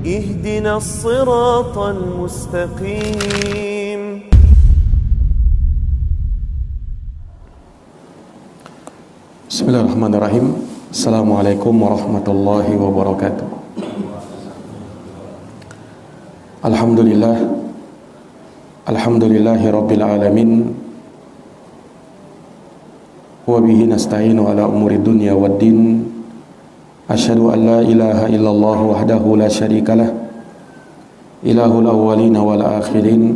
اهدنا الصراط المستقيم. Bismillahirrahmanirrahim. Assalamualaikum warahmatullahi wabarakatuh. Alhamdulillahi rabbil alamin. Wa bihi nasta'inu ala umuri dunya waddin. Asyhadu an la ilaha illallah wahdahu la syarikalah, ilahul awwalin wal akhirin.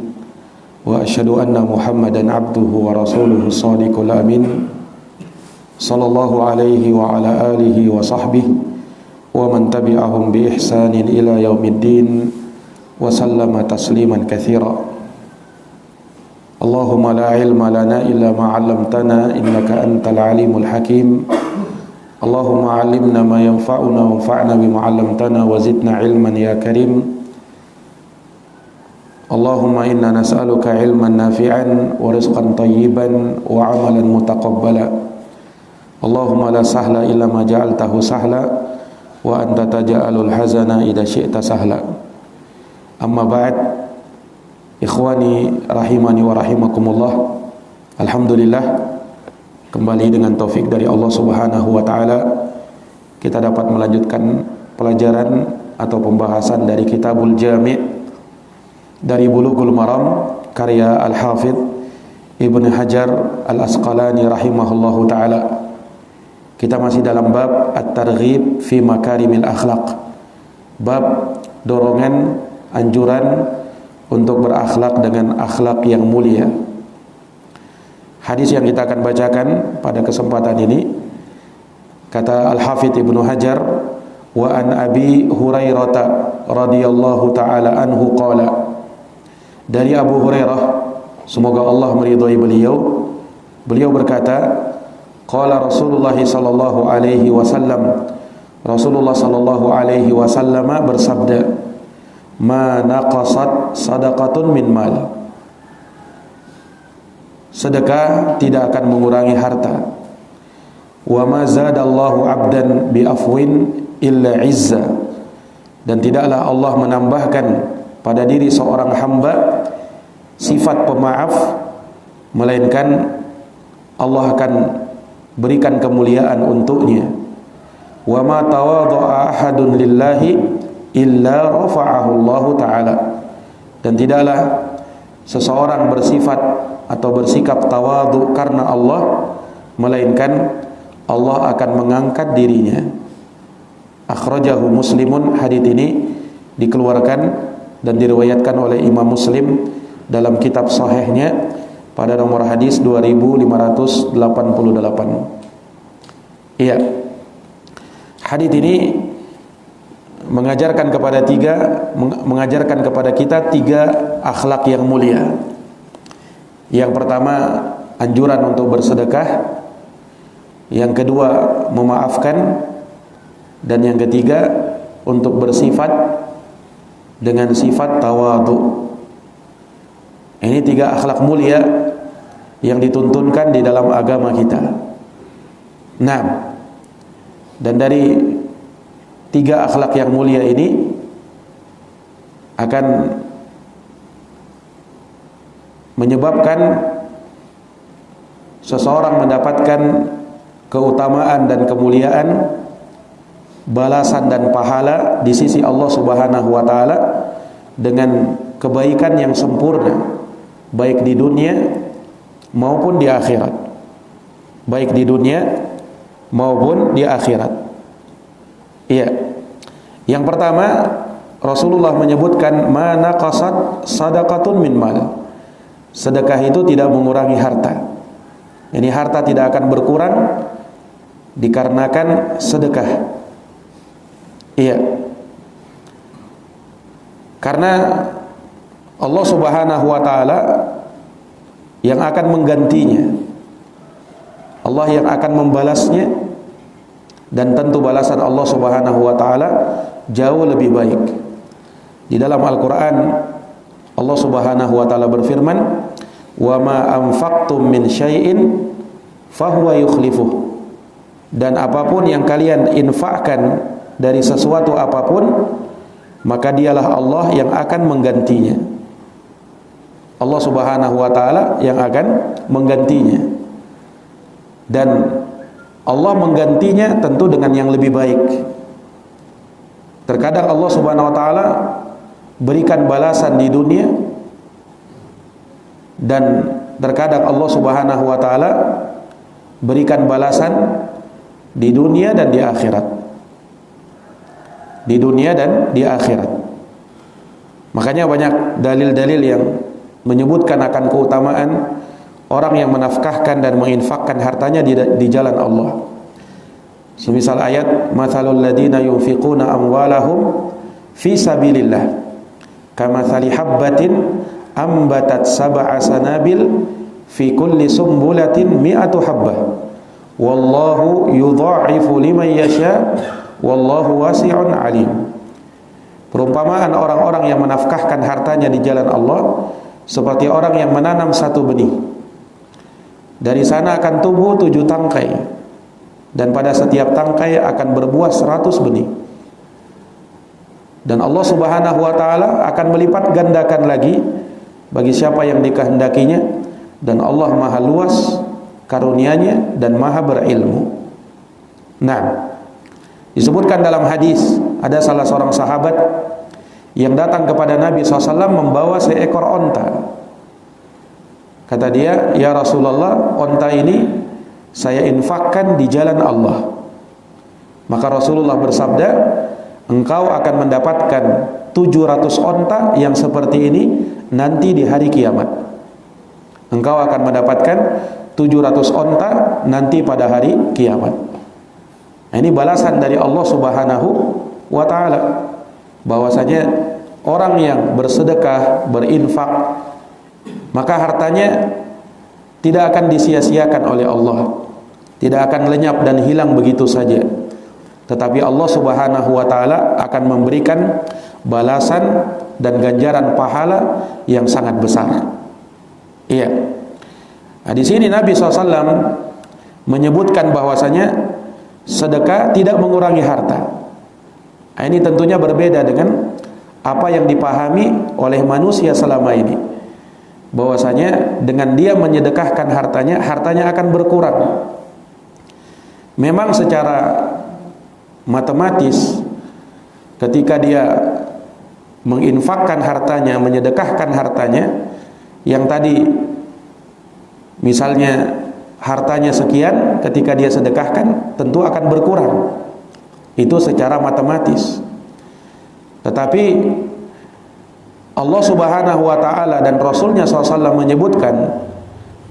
Wa asyhadu anna Muhammadan abduhu wa rasuluhu shadiqul amin. Sallallahu alaihi wa ala alihi wa sahbihi wa man tabi'ahum bi ihsanin ila yaumiddin wa sallama tasliman katsira. Allahumma la ilma lana illa ma 'allamtana innaka antal alimul hakim. Allahumma 'allimna ma yanfa'una wanfa'na bima 'allamtana wa zidna ilman ya karim. Allahumma inna nas'aluka ilman nafi'an wa rizqan tayyiban wa 'amalan mutaqabbala. Allahumma la sahla illa ma ja'altahu sahla wa anta taj'alul hazana idza syi'ta sahla. Amma ba'd. Ikhwani rahimani wa rahimakumullah. Alhamdulillah, kembali dengan taufik dari Allah Subhanahu wa taala kita dapat melanjutkan pelajaran atau pembahasan dari Kitabul Jami' dari Bulughul Maram karya Al-Hafidz Ibnu Hajar Al-Asqalani rahimahullahu taala. Kita masih dalam bab At-Targhib fi Makarimil Akhlaq. Bab dorongan, anjuran untuk berakhlak dengan akhlak yang mulia. Hadis yang kita akan bacakan pada kesempatan ini, kata Al-Hafidz Ibnu Hajar, wa an Abi Hurairah radhiyallahu taala anhu qala, dari Abu Hurairah, semoga Allah meridhai beliau berkata, qala Rasulullah sallallahu alaihi wasallam, Rasulullah sallallahu alaihi wasallam bersabda, ma naqasat sadaqatun min mal, sedekah tidak akan mengurangi harta. Wa ma zadallahu 'abdan bi afwin illa 'izza, dan tidaklah Allah menambahkan pada diri seorang hamba sifat pemaaf melainkan Allah akan berikan kemuliaan untuknya. Wa ma tawadha'a ahadun lillahi illa rafa'ahu Allah taala, dan tidaklah seseorang bersifat atau bersikap tawadhu karena Allah melainkan Allah akan mengangkat dirinya. Akhrajahu Muslimun. Hadits ini dikeluarkan dan diriwayatkan oleh Imam Muslim dalam kitab sahihnya pada nomor hadis 2588. Iya. Hadits ini mengajarkan kepada kita tiga akhlak yang mulia. Yang pertama, anjuran untuk bersedekah. Yang kedua, memaafkan. Dan yang ketiga, untuk bersifat dengan sifat tawadhu. Ini tiga akhlak mulia yang dituntunkan di dalam agama kita. Nah, dan dari tiga akhlak yang mulia ini akan menyebabkan seseorang mendapatkan keutamaan dan kemuliaan, balasan dan pahala di sisi Allah Subhanahu wa taala dengan kebaikan yang sempurna, baik di dunia maupun di akhirat. Baik di dunia maupun di akhirat. Iya. Yang pertama, Rasulullah menyebutkan ma naqasat sadaqatun min mal. Sedekah itu tidak mengurangi harta. Jadi harta tidak akan berkurang dikarenakan sedekah. Iya. Karena Allah Subhanahu wa taala yang akan menggantinya. Allah yang akan membalasnya, dan tentu balasan Allah Subhanahu wa taala jauh lebih baik. Di dalam Al-Qur'an Allah Subhanahu wa taala berfirman, "Wa ma anfaqtum min syai'in fahuwa yukhlifuh." Dan apapun yang kalian infakkan dari sesuatu apapun, maka dialah Allah yang akan menggantinya. Allah Subhanahu wa taala yang akan menggantinya. Dan Allah menggantinya tentu dengan yang lebih baik. Terkadang Allah Subhanahu wa taala berikan balasan di dunia, dan terkadang Allah Subhanahu wa taala berikan balasan di dunia dan di akhirat. Di dunia dan di akhirat. Makanya banyak dalil-dalil yang menyebutkan akan keutamaan orang yang menafkahkan dan menginfakkan hartanya di jalan Allah. Semisal ayat mathalul ladina yunfiquna amwalahum fi sabilillah kamathali habbatin ambatat sab'a sanabil fi kulli sumbulatin mi'atu habbah wallahu yudha'ifu liman yasha wallahu wasi'un alim. Perumpamaan orang-orang yang menafkahkan hartanya di jalan Allah seperti orang yang menanam satu benih. Dari sana akan tumbuh 7 tangkai, dan pada setiap tangkai akan berbuah 100 benih. Dan Allah Subhanahu wa taala akan melipat gandakan lagi bagi siapa yang dikehendakinya, dan Allah Maha luas karunia-Nya dan Maha berilmu. Nah, disebutkan dalam hadis ada salah seorang sahabat yang datang kepada Nabi SAW membawa seekor onta. Kata dia, ya Rasulullah, onta ini saya infakkan di jalan Allah. Maka Rasulullah bersabda, engkau akan mendapatkan 700 onta yang seperti ini nanti di hari kiamat. Engkau akan mendapatkan 700 onta nanti pada hari kiamat. Nah, ini balasan dari Allah Subhanahu wa ta'ala, bahwasanya orang yang bersedekah, berinfak, maka hartanya tidak akan disia-siakan oleh Allah, tidak akan lenyap dan hilang begitu saja. Tetapi Allah Subhanahu wa taala akan memberikan balasan dan ganjaran pahala yang sangat besar. Iya. Nah, di sini Nabi SAW menyebutkan bahwasanya sedekah tidak mengurangi harta. Nah, ini tentunya berbeda dengan apa yang dipahami oleh manusia selama ini, bahwasanya dengan dia menyedekahkan hartanya, hartanya akan berkurang. Memang secara matematis ketika dia menginfakkan hartanya, menyedekahkan hartanya, yang tadi misalnya hartanya sekian, ketika dia sedekahkan tentu akan berkurang. Itu secara matematis. Tetapi Allah Subhanahu wa ta'ala dan Rasulnya SAW menyebutkan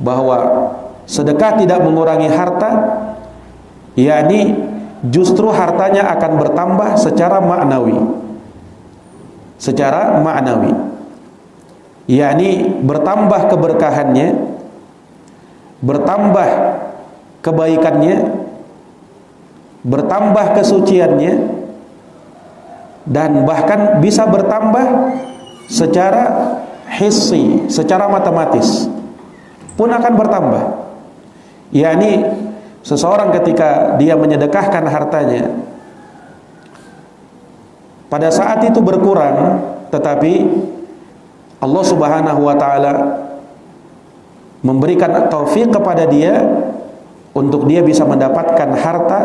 bahwa sedekah tidak mengurangi harta, yakni justru hartanya akan bertambah secara maknawi. Secara maknawi, yakni bertambah keberkahannya, bertambah kebaikannya, bertambah kesuciannya, dan bahkan bisa bertambah secara hissi, secara matematis pun akan bertambah. yakni seseorang ketika dia menyedekahkan hartanya, pada saat itu berkurang, tetapi Allah Subhanahu wa ta'ala memberikan taufik kepada dia untuk dia bisa mendapatkan harta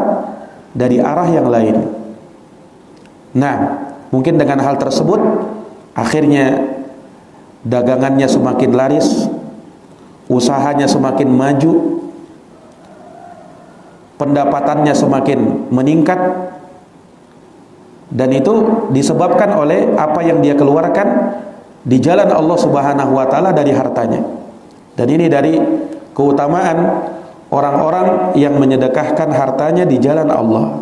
dari arah yang lain. Nah, mungkin dengan hal tersebut akhirnya dagangannya semakin laris, usahanya semakin maju, pendapatannya semakin meningkat, dan itu disebabkan oleh apa yang dia keluarkan di jalan Allah Subhanahu wa ta'ala dari hartanya. Dan ini dari keutamaan orang-orang yang menyedekahkan hartanya di jalan Allah.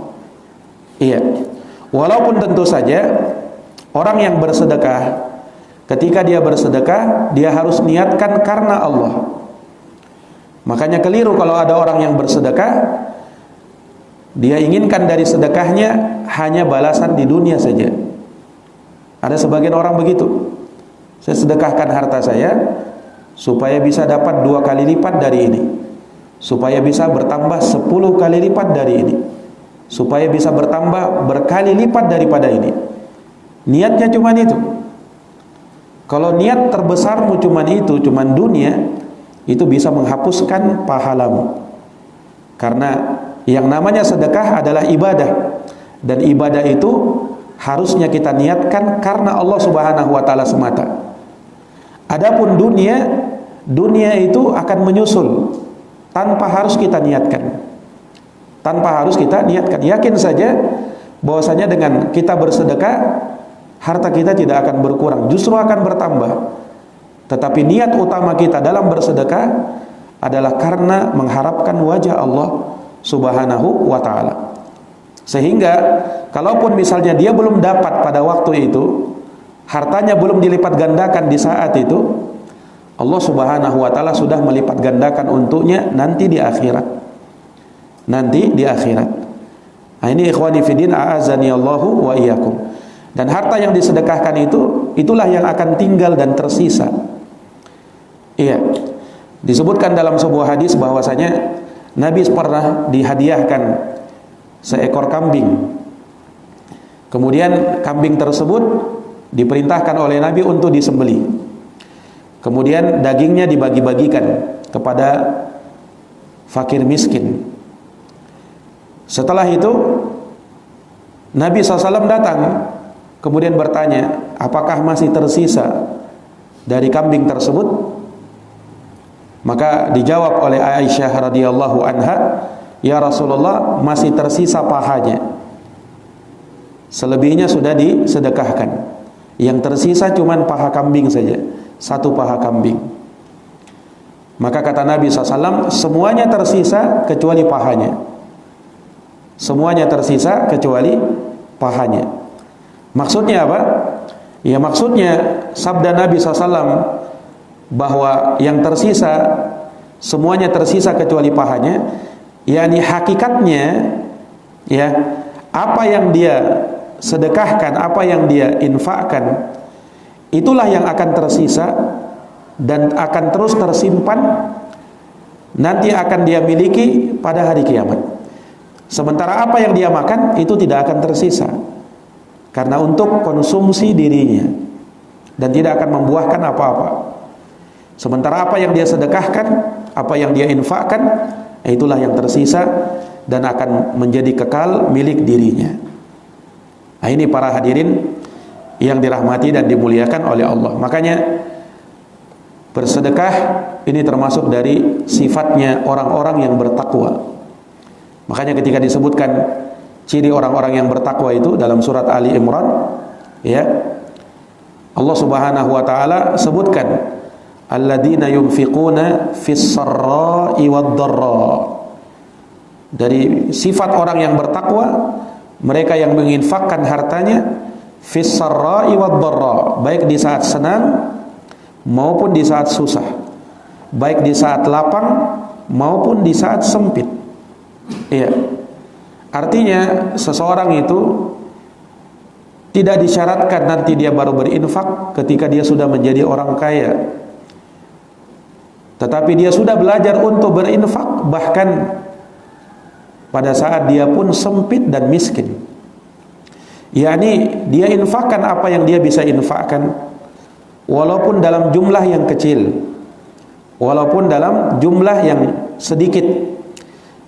Iya. Walaupun tentu saja orang yang bersedekah, ketika dia bersedekah, dia harus niatkan karena Allah. Makanya keliru kalau ada orang yang bersedekah, dia inginkan dari sedekahnya hanya balasan di dunia saja. Ada sebagian orang begitu. Saya sedekahkan harta saya supaya bisa dapat 2 kali lipat dari ini, supaya bisa bertambah 10 kali lipat dari ini, supaya bisa bertambah berkali lipat daripada ini. Niatnya cuma itu. Kalau niat terbesarmu cuma itu, cuma dunia, itu bisa menghapuskan pahalamu. Karena yang namanya sedekah adalah ibadah, dan ibadah itu harusnya kita niatkan karena Allah Subhanahu wa taala semata. Adapun dunia itu akan menyusul tanpa harus kita niatkan. Tanpa harus kita niatkan. Yakin saja bahwasanya dengan kita bersedekah, harta kita tidak akan berkurang, justru akan bertambah. Tetapi niat utama kita dalam bersedekah adalah karena mengharapkan wajah Allah Subhanahu wa ta'ala. Sehingga kalaupun misalnya dia belum dapat pada waktu itu, hartanya belum dilipat gandakan di saat itu, Allah Subhanahu wa ta'ala sudah melipat gandakan untuknya nanti di akhirat. Nanti di akhirat. Nah, ini ikhwani fiddin, a'azani Allahu wa iyyakum. Dan harta yang disedekahkan itu, itulah yang akan tinggal dan tersisa. Iya. Disebutkan dalam sebuah hadis bahwasanya Nabi pernah dihadiahkan seekor kambing. Kemudian kambing tersebut diperintahkan oleh Nabi untuk disembelih. Kemudian dagingnya dibagi-bagikan kepada fakir miskin. Setelah itu Nabi SAW datang, kemudian bertanya, apakah masih tersisa dari kambing tersebut? Maka dijawab oleh Aisyah radhiyallahu anha, ya Rasulullah, masih tersisa pahanya. Selebihnya sudah disedekahkan. Yang tersisa cuma paha kambing saja, satu paha kambing. Maka kata Nabi SAW, semuanya tersisa kecuali pahanya. Semuanya tersisa kecuali pahanya. Maksudnya apa? Ya maksudnya sabda Nabi SAW bahwa yang tersisa, semuanya tersisa kecuali pahanya, yakni hakikatnya, ya, apa yang dia sedekahkan, apa yang dia infakkan, itulah yang akan tersisa dan akan terus tersimpan, nanti akan dia miliki pada hari kiamat. Sementara apa yang dia makan itu tidak akan tersisa, karena untuk konsumsi dirinya dan tidak akan membuahkan apa-apa. Sementara apa yang dia sedekahkan, apa yang dia infakkan, itulah yang tersisa dan akan menjadi kekal milik dirinya. Nah, ini para hadirin yang dirahmati dan dimuliakan oleh Allah. Makanya bersedekah ini termasuk dari sifatnya orang-orang yang bertakwa. Makanya ketika disebutkan ciri orang-orang yang bertakwa itu dalam surat Ali Imran, ya, Allah Subhanahu wa taala sebutkan alladzina yunfiquna fis sarra'i wad-dharra. Dari sifat orang yang bertakwa, mereka yang menginfakkan hartanya fis sarra'i wad-dharra, baik di saat senang maupun di saat susah, baik di saat lapang maupun di saat sempit. Iya. Artinya seseorang itu tidak disyaratkan nanti dia baru berinfak ketika dia sudah menjadi orang kaya, tetapi dia sudah belajar untuk berinfak bahkan pada saat dia pun sempit dan miskin. yakni dia infakkan apa yang dia bisa infakkan, walaupun dalam jumlah yang kecil, walaupun dalam jumlah yang sedikit,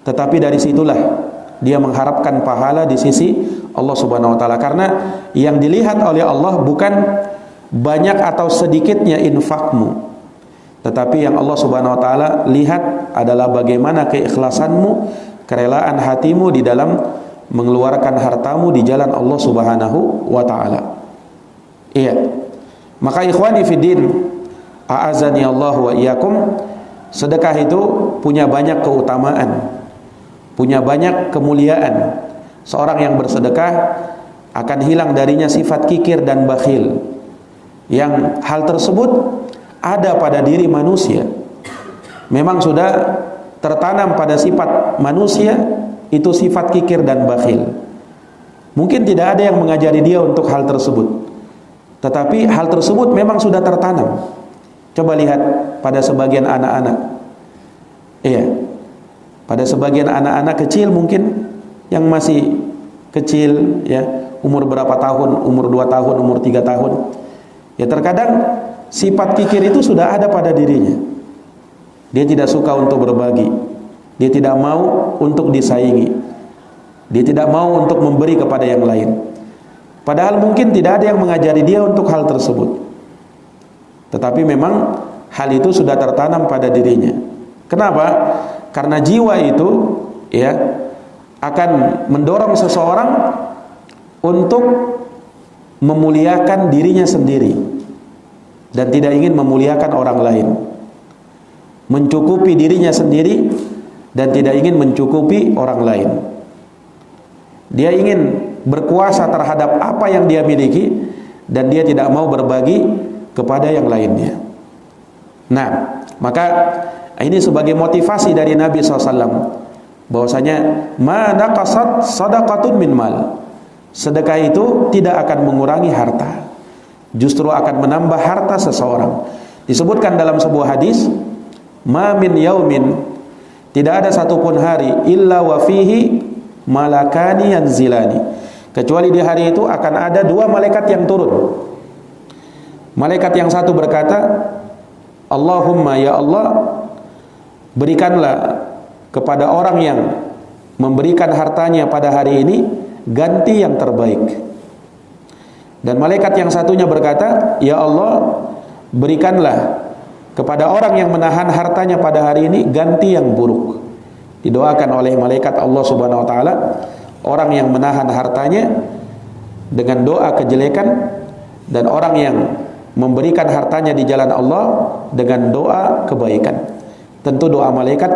tetapi dari situlah dia mengharapkan pahala di sisi Allah Subhanahu wa taala. Karena yang dilihat oleh Allah bukan banyak atau sedikitnya infakmu, tetapi yang Allah Subhanahu wa taala lihat adalah bagaimana keikhlasanmu, kerelaan hatimu di dalam mengeluarkan hartamu di jalan Allah Subhanahu wa taala. Iya. Maka ikhwani fiddin, a'azani Allah wa iyyakum, sedekah itu punya banyak keutamaan, punya banyak kemuliaan. Seorang yang bersedekah akan hilang darinya sifat kikir dan bakhil, yang hal tersebut ada pada diri manusia. Memang sudah tertanam pada sifat manusia itu sifat kikir dan bakhil. Mungkin tidak ada yang mengajari dia untuk hal tersebut, tetapi hal tersebut memang sudah tertanam. Coba lihat pada sebagian anak-anak. Iya. Pada sebagian anak-anak kecil mungkin yang masih kecil, ya, umur berapa tahun, umur 2 tahun, umur 3 tahun. Ya terkadang sifat kikir itu sudah ada pada dirinya. Dia tidak suka untuk berbagi. Dia tidak mau untuk disaingi. Dia tidak mau untuk memberi kepada yang lain. Padahal mungkin tidak ada yang mengajari dia untuk hal tersebut. Tetapi memang hal itu sudah tertanam pada dirinya. Kenapa? Karena jiwa itu ya akan mendorong seseorang untuk memuliakan dirinya sendiri dan tidak ingin memuliakan orang lain, mencukupi dirinya sendiri dan tidak ingin mencukupi orang lain. Dia ingin berkuasa terhadap apa yang dia miliki dan dia tidak mau berbagi kepada yang lainnya. Nah, maka ini sebagai motivasi dari Nabi SAW bahwasanya ma naqasat sadaqatun min mal. Sedekah itu tidak akan mengurangi harta, justru akan menambah harta seseorang. Disebutkan dalam sebuah hadis, ma min yaumin, tidak ada satupun hari illa wa fihi malakani yanzilani, kecuali di hari itu akan ada 2 malaikat yang turun. Malaikat yang satu berkata, Allahumma ya Allah, berikanlah kepada orang yang memberikan hartanya pada hari ini ganti yang terbaik. Dan malaikat yang satunya berkata, ya Allah, berikanlah kepada orang yang menahan hartanya pada hari ini ganti yang buruk. Didoakan oleh malaikat Allah Subhanahu wa taala orang yang menahan hartanya dengan doa kejelekan, dan orang yang memberikan hartanya di jalan Allah dengan doa kebaikan. Tentu doa malaikat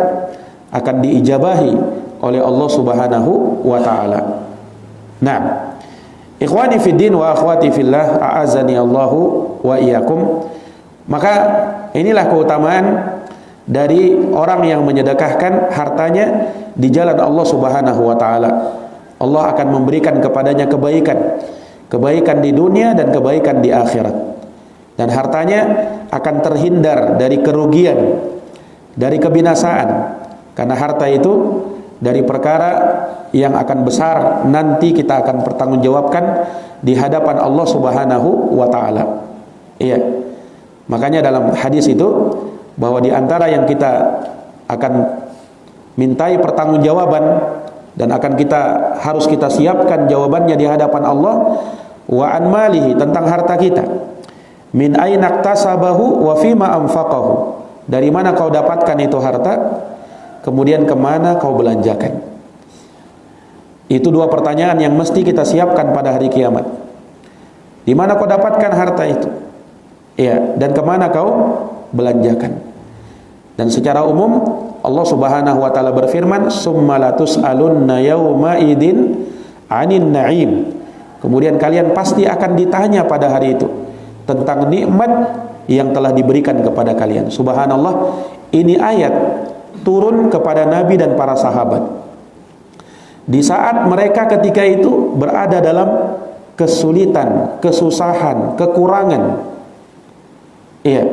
akan diijabahi oleh Allah Subhanahu wa taala. Nah, ikhwani fid din wa akhwati fillah, a'azani Allahu wa iyyakum. Maka inilah keutamaan dari orang yang menyedekahkan hartanya di jalan Allah Subhanahu wa taala. Allah akan memberikan kepadanya kebaikan, kebaikan di dunia dan kebaikan di akhirat. Dan hartanya akan terhindar dari kerugian, dari kebinasaan. Karena harta itu dari perkara yang akan besar, nanti kita akan pertanggungjawabkan di hadapan Allah Subhanahu wa taala. Iya. Makanya dalam hadis itu bahwa di antara yang kita akan mintai pertanggungjawaban dan harus kita siapkan jawabannya di hadapan Allah, wa an malihi, tentang harta kita. Min aina iktasabahu wa fima anfaqahu. Dari mana kau dapatkan itu harta? Kemudian kemana kau belanjakan? Itu 2 pertanyaan yang mesti kita siapkan pada hari kiamat. Di mana kau dapatkan harta itu? Ya, dan kemana kau belanjakan? Dan secara umum Allah Subhanahu wa taala berfirman, "Summa latus'alunna yauma idzin 'anin na'im." Kemudian kalian pasti akan ditanya pada hari itu tentang nikmat yang telah diberikan kepada kalian. Subhanallah, ini ayat turun kepada Nabi dan para sahabat di saat mereka ketika itu berada dalam kesulitan, kesusahan, kekurangan. Iya.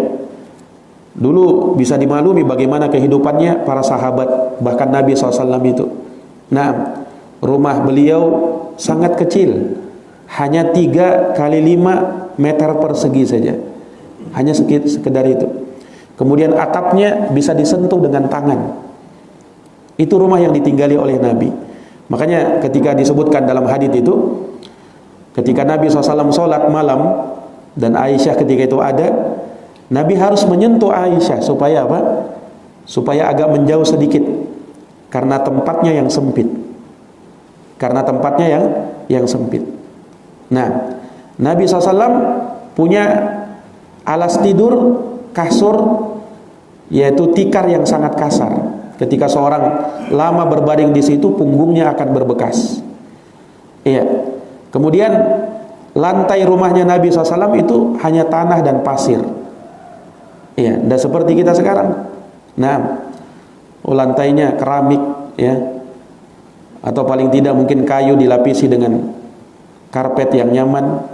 Dulu bisa dimaklumi bagaimana kehidupannya para sahabat, bahkan Nabi SAW itu. Nah, rumah beliau sangat kecil, hanya 3 kali 5 meter persegi saja, hanya sekedar itu. Kemudian atapnya bisa disentuh dengan tangan. Itu rumah yang ditinggali oleh Nabi. Makanya ketika disebutkan dalam hadis itu, ketika Nabi SAW sholat malam dan Aisyah ketika itu ada, Nabi harus menyentuh Aisyah supaya apa? Supaya agak menjauh sedikit, karena tempatnya yang sempit. Karena tempatnya yang sempit. Nah, Nabi SAW punya alas tidur, kasur, yaitu tikar yang sangat kasar. Ketika seorang lama berbaring di situ, punggungnya akan berbekas. Iya. Kemudian lantai rumahnya Nabi SAW itu hanya tanah dan pasir. Iya, dan seperti kita sekarang. Nah, lantainya keramik, ya, atau paling tidak mungkin kayu dilapisi dengan karpet yang nyaman.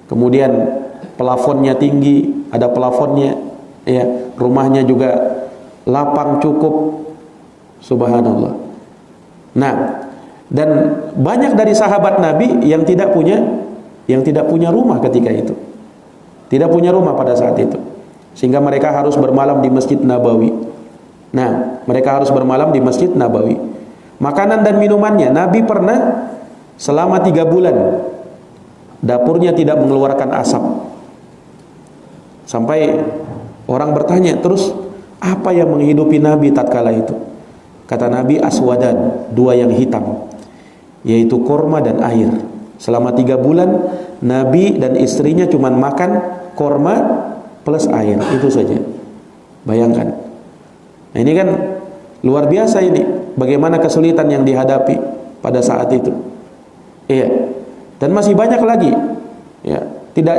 Kemudian plafonnya tinggi, ada plafonnya, ya. Rumahnya juga lapang cukup. Subhanallah. Nah, Dan banyak dari sahabat Nabi yang tidak punya rumah ketika itu. Tidak punya rumah pada saat itu. Sehingga mereka harus bermalam di Masjid Nabawi. Nah, mereka harus bermalam di Masjid Nabawi. Makanan dan minumannya, Nabi pernah selama 3 bulan dapurnya tidak mengeluarkan asap. Sampai orang bertanya, terus apa yang menghidupi Nabi tatkala itu? Kata Nabi, aswadan, 2 yang hitam, yaitu korma dan air. Selama 3 bulan Nabi dan istrinya cuma makan korma plus air, itu saja. Bayangkan. Nah, ini kan luar biasa ini, bagaimana kesulitan yang dihadapi pada saat itu. Iya. Dan masih banyak lagi. Ya, tidak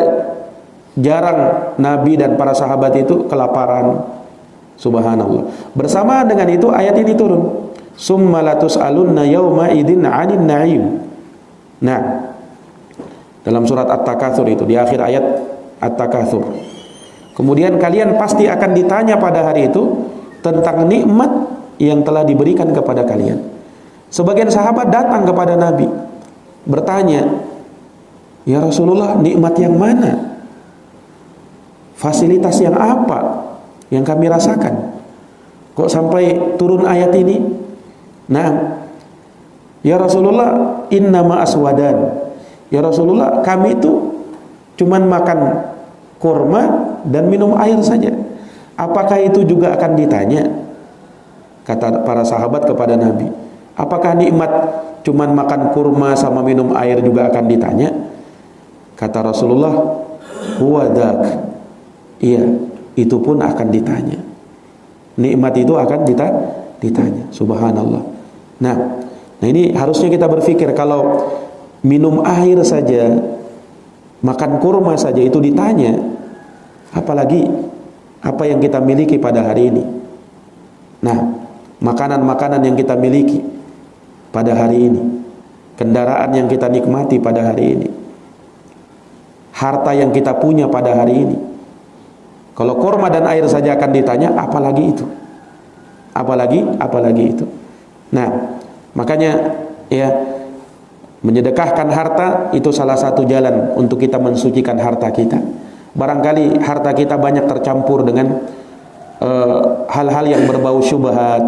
jarang Nabi dan para sahabat itu kelaparan. Subhanallah. Bersamaan dengan itu ayat ini turun. Summa latus'alunna yawma idzin 'anil na'im. Nah, dalam surat At-Takatsur itu, di akhir ayat At-Takatsur. Kemudian kalian pasti akan ditanya pada hari itu tentang nikmat yang telah diberikan kepada kalian. Sebagian sahabat datang kepada Nabi bertanya, "Ya Rasulullah, nikmat yang mana? Fasilitas yang apa yang kami rasakan? Kok sampai turun ayat ini?" Nah, "Ya Rasulullah, innama aswadan." Ya Rasulullah, kami itu cuman makan kurma dan minum air saja. Apakah itu juga akan ditanya? Kata para sahabat kepada Nabi, apakah nikmat cuman makan kurma sama minum air juga akan ditanya? Kata Rasulullah, huwa dak. Iya, itu pun akan ditanya. Nikmat itu akan ditanya. Subhanallah. Nah, ini harusnya kita berpikir, kalau minum air saja, makan kurma saja itu ditanya, apalagi apa yang kita miliki pada hari ini. Nah, makanan-makanan yang kita miliki pada hari ini, kendaraan yang kita nikmati pada hari ini, harta yang kita punya pada hari ini. Kalau kurma dan air saja akan ditanya, apalagi itu? Apalagi itu. Nah, makanya ya, menyedekahkan harta itu salah satu jalan untuk kita mensucikan harta kita. Barangkali harta kita banyak tercampur dengan hal-hal yang berbau syubhat,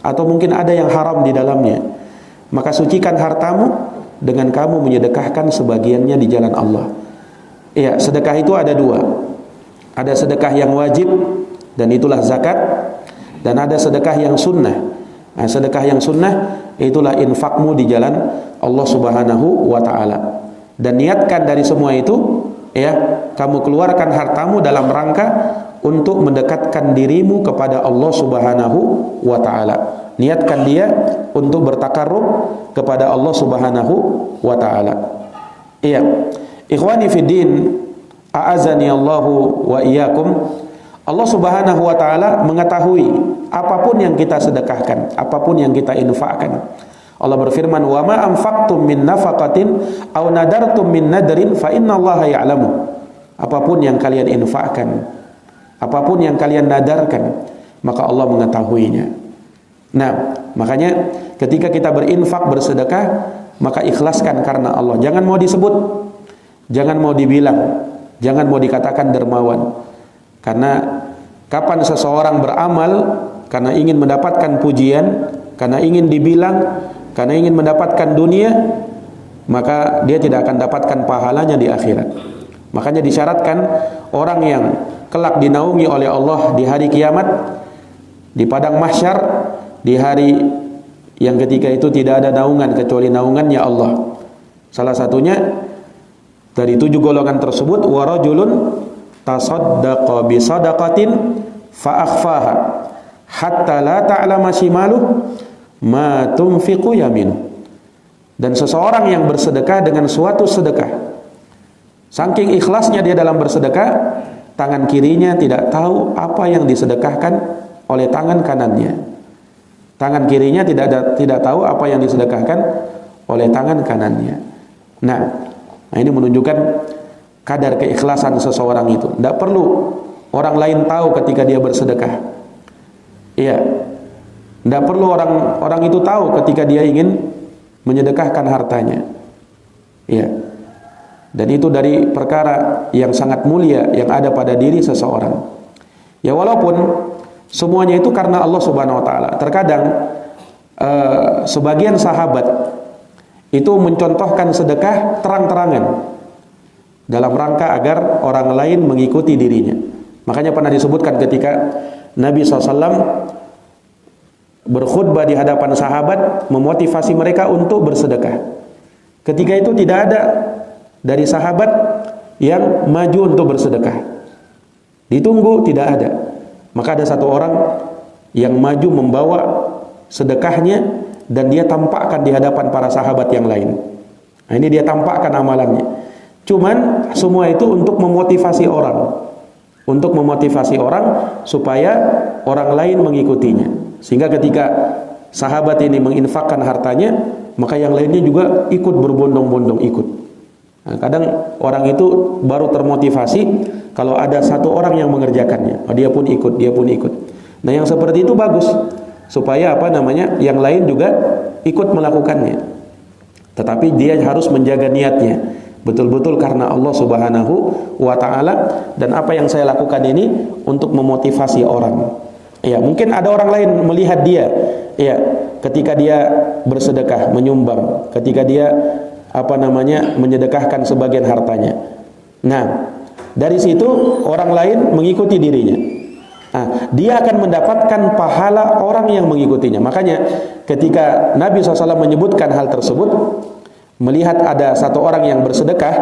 atau mungkin ada yang haram di dalamnya. Maka sucikan hartamu dengan kamu menyedekahkan sebagiannya di jalan Allah. Iya, sedekah itu ada 2. Ada sedekah yang wajib, dan itulah zakat. Dan ada sedekah yang sunnah. Nah, sedekah yang sunnah itulah infakmu di jalan Allah Subhanahu wa ta'ala. Dan niatkan dari semua itu, ya, kamu keluarkan hartamu dalam rangka untuk mendekatkan dirimu kepada Allah Subhanahu wa ta'ala. Niatkan dia untuk bertakarrub kepada Allah Subhanahu wa ta'ala. Iya. Ikhwani fi din, a'azani Allahu wa iyyakum. Allah Subhanahu wa ta'ala mengetahui apapun yang kita sedekahkan, apapun yang kita infakkan. Allah berfirman, "Wa ma anfaqtum min nafaqatin aw nadartum min nadrin fa innallaha ya'lamu." Apapun yang kalian infakkan, apapun yang kalian nadarkan, maka Allah mengetahuinya. Nah, makanya ketika kita berinfak, bersedekah, maka ikhlaskan karena Allah. Jangan mau disebut, jangan mau dibilang, jangan mau dikatakan dermawan. Karena kapan seseorang beramal karena ingin mendapatkan pujian, karena ingin dibilang, karena ingin mendapatkan dunia, maka dia tidak akan dapatkan pahalanya di akhirat. Makanya disyaratkan orang yang kelak dinaungi oleh Allah di hari kiamat, di padang mahsyar, di hari yang ketika itu tidak ada naungan kecuali naungannya Allah. Salah satunya dari 7 golongan tersebut, wa rajulun tasaddaqa bi sadaqatin fa akhfaha hatta la ta'lama shimaluhu ma tunfiqu yaminu. Dan seseorang yang bersedekah dengan suatu sedekah, saking ikhlasnya dia dalam bersedekah, tangan kirinya tidak tahu apa yang disedekahkan oleh tangan kanannya. Tangan kirinya tidak tahu apa yang disedekahkan oleh tangan kanannya. Nah, ini menunjukkan kadar keikhlasan seseorang itu. Tidak perlu orang lain tahu ketika dia bersedekah. Iya. Tidak perlu orang itu tahu ketika dia ingin menyedekahkan hartanya. Ya. Dan itu dari perkara yang sangat mulia yang ada pada diri seseorang. Ya, walaupun semuanya itu karena Allah Subhanahu wa taala. Terkadang sebagian sahabat itu mencontohkan sedekah terang-terangan dalam rangka agar orang lain mengikuti dirinya. Makanya pernah disebutkan ketika Nabi SAW berkhutbah di hadapan sahabat, memotivasi mereka untuk bersedekah. Ketika itu tidak ada dari sahabat yang maju untuk bersedekah. Ditunggu, tidak ada. Maka ada satu orang yang maju membawa sedekahnya dan dia tampakkan di hadapan para sahabat yang lain. Nah, ini dia tampakkan amalannya. Cuman semua itu untuk memotivasi orang. Untuk memotivasi orang supaya orang lain mengikutinya. Sehingga ketika sahabat ini menginfakkan hartanya, maka yang lainnya juga ikut berbondong-bondong ikut. Nah, kadang orang itu baru termotivasi kalau ada satu orang yang mengerjakannya. Oh, dia pun ikut, dia pun ikut. Nah, yang seperti itu bagus supaya yang lain juga ikut melakukannya. Tetapi dia harus menjaga niatnya betul-betul karena Allah Subhanahu wa taala, dan apa yang saya lakukan ini untuk memotivasi orang. Ya, mungkin ada orang lain melihat dia, ya, ketika dia bersedekah, menyumbang, ketika dia menyedekahkan sebagian hartanya. Nah, dari situ orang lain mengikuti dirinya. Nah, dia akan mendapatkan pahala orang yang mengikutinya. Makanya ketika Nabi SAW menyebutkan hal tersebut, melihat ada satu orang yang bersedekah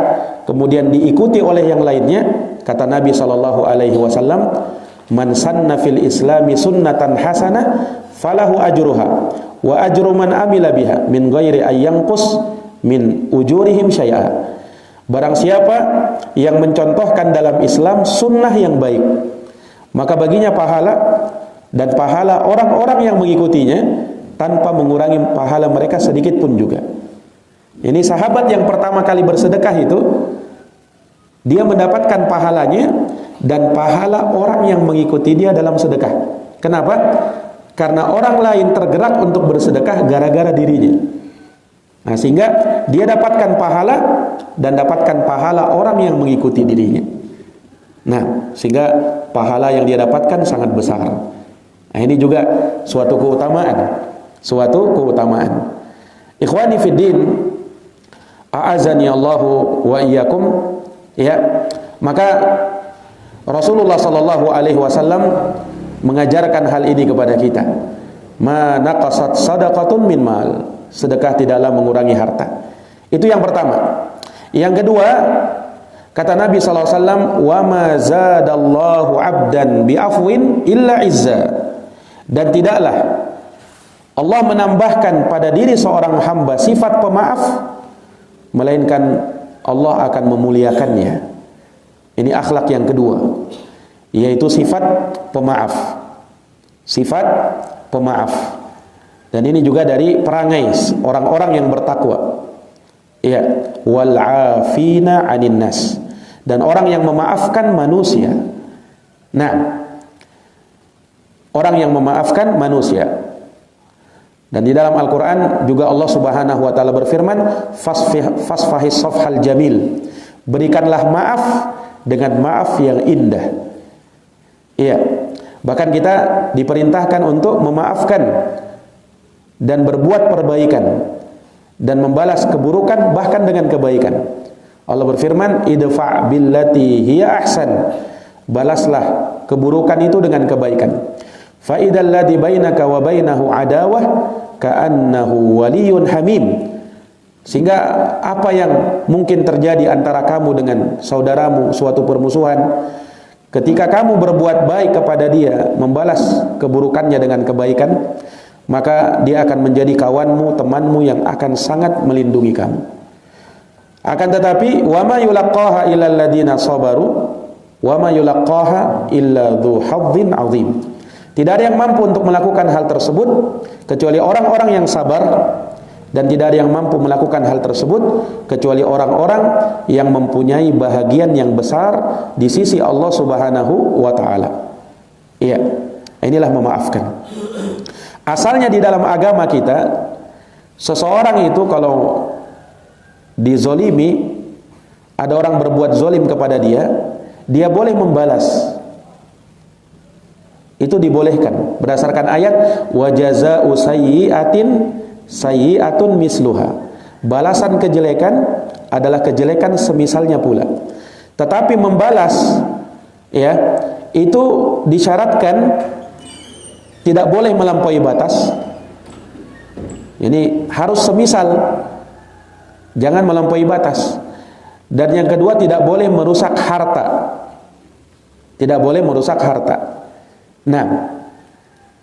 kemudian diikuti oleh yang lainnya, kata Nabi SAW, man sanna fil islami sunnatan hasanah falahu ajruha wa ajru man amila biha min ghairi ayyanqus min ujurihim syai'a. Barang siapa yang mencontohkan dalam Islam sunnah yang baik, maka baginya pahala dan pahala orang-orang yang mengikutinya tanpa mengurangi pahala mereka sedikit pun juga. Ini sahabat yang pertama kali bersedekah itu, dia mendapatkan pahalanya dan pahala orang yang mengikuti dia dalam sedekah. Kenapa? Karena orang lain tergerak untuk bersedekah gara-gara dirinya. Nah, sehingga dia dapatkan pahala dan dapatkan pahala orang yang mengikuti dirinya. Nah, sehingga pahala yang dia dapatkan sangat besar. Nah, ini juga suatu keutamaan. Suatu keutamaan. Ikhwani fiddin, a'azani Allahu wa iyyakum. Ya, maka Rasulullah sallallahu alaihi wasallam mengajarkan hal ini kepada kita. Ma naqasat sadaqatun min mal. Sedekah tidaklah mengurangi harta. Itu yang pertama. Yang kedua, kata Nabi SAW, wa ma zadallahu abdan bi'afwin illa izza. Dan tidaklah Allah menambahkan pada diri seorang hamba sifat pemaaf, melainkan Allah akan memuliakannya. Ini akhlak yang kedua, yaitu sifat pemaaf. Sifat pemaaf. Dan ini juga dari perangai orang-orang yang bertakwa. Ya, wal 'afina 'anil nas. Dan orang yang memaafkan manusia. Nah, orang yang memaafkan manusia. Dan di dalam Al-Qur'an juga Allah Subhanahu wa taala berfirman, fasfahis safhal jamil. Berikanlah maaf dengan maaf yang indah. Iya. Bahkan kita diperintahkan untuk memaafkan dan berbuat perbaikan dan membalas keburukan bahkan dengan kebaikan. Allah berfirman, idfa' billati hiya ahsan. Balaslah keburukan itu dengan kebaikan. Fa idzal ladzi bainaka wa bainahu adawah ka'annahu waliyyun hamim. Sehingga apa yang mungkin terjadi antara kamu dengan saudaramu, suatu permusuhan, ketika kamu berbuat baik kepada dia, membalas keburukannya dengan kebaikan, maka dia akan menjadi kawanmu, temanmu yang akan sangat melindungi kamu. Akan tetapi wa ma yulaqqaha illal ladzina sabaru wa ma yulaqqaha illa dzu hadzin 'adzim. Tidak ada yang mampu untuk melakukan hal tersebut kecuali orang-orang yang sabar, dan tidak ada yang mampu melakukan hal tersebut kecuali orang-orang yang mempunyai bahagian yang besar di sisi Allah Subhanahu wa taala. Iya, inilah memaafkan. Asalnya di dalam agama kita, Seseorang itu kalau dizolimi, ada orang berbuat zolim kepada dia, dia boleh membalas. Itu dibolehkan berdasarkan ayat wa jazaa'u sayyi'atin sayyi'atun misluha. Balasan kejelekan adalah kejelekan semisalnya pula. Tetapi membalas, ya, itu disyaratkan tidak boleh melampaui batas. Ini harus semisal, jangan melampaui batas. Dan yang kedua, tidak boleh merusak harta. Tidak boleh merusak harta. Nah,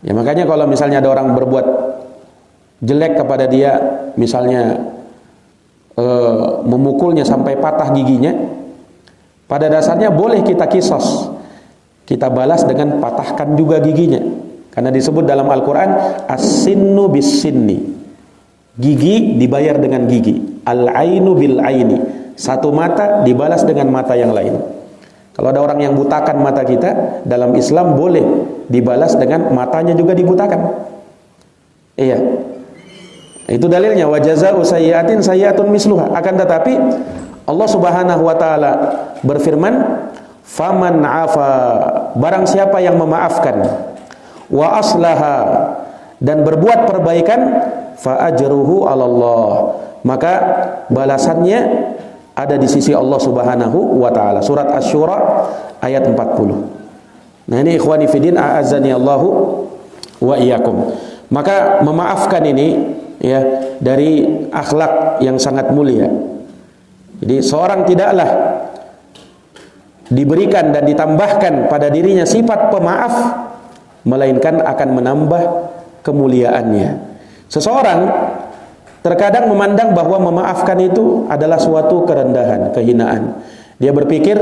ya makanya kalau misalnya ada orang berbuat jelek kepada dia, misalnya memukulnya sampai patah giginya, pada dasarnya boleh kita kisos, kita balas dengan patahkan juga giginya, karena disebut dalam Al-Quran as-sinnu bis-sinni, gigi dibayar dengan gigi, al-ainu bil-aini, satu mata dibalas dengan mata yang lain. Kalau ada orang yang butakan mata kita, dalam Islam boleh dibalas dengan matanya juga dibutakan. Iya. Itu dalilnya wa jazaa'u sayyi'atin sayyi'atun misluha. Akan tetapi Allah Subhanahu wa taala berfirman, "Faman 'afa," barang siapa yang memaafkan, wa aslaha, dan berbuat perbaikan, fa ajruhu 'alallah, maka balasannya ada di sisi Allah Subhanahu wa taala. Surat Asy-Syura ayat 40. Nah, ini ikhwani fillah a'azzani Allahu wa iyyakum. Maka memaafkan ini, ya, dari akhlak yang sangat mulia. Jadi seorang tidaklah diberikan dan ditambahkan pada dirinya sifat pemaaf, melainkan akan menambah kemuliaannya. Seseorang terkadang memandang bahwa memaafkan itu adalah suatu kerendahan, kehinaan. Dia berpikir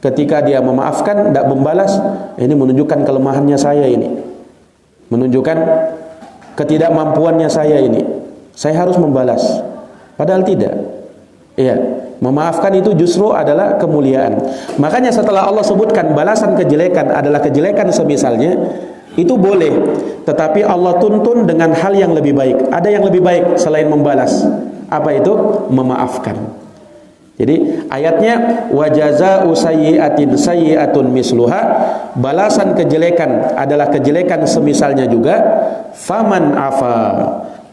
ketika dia memaafkan, tidak membalas, ini menunjukkan kelemahannya saya ini, menunjukkan ketidakmampuannya saya ini, saya harus membalas. Padahal tidak. Iya, memaafkan itu justru adalah kemuliaan. Makanya setelah Allah sebutkan balasan kejelekan adalah kejelekan semisalnya, itu boleh, tetapi Allah tuntun dengan hal yang lebih baik. Ada yang lebih baik selain membalas. Apa itu? Memaafkan. Jadi ayatnya wa jazaa'u sayyi'atin sayyi'atun misluha, balasan kejelekan adalah kejelekan semisalnya juga. Faman afa,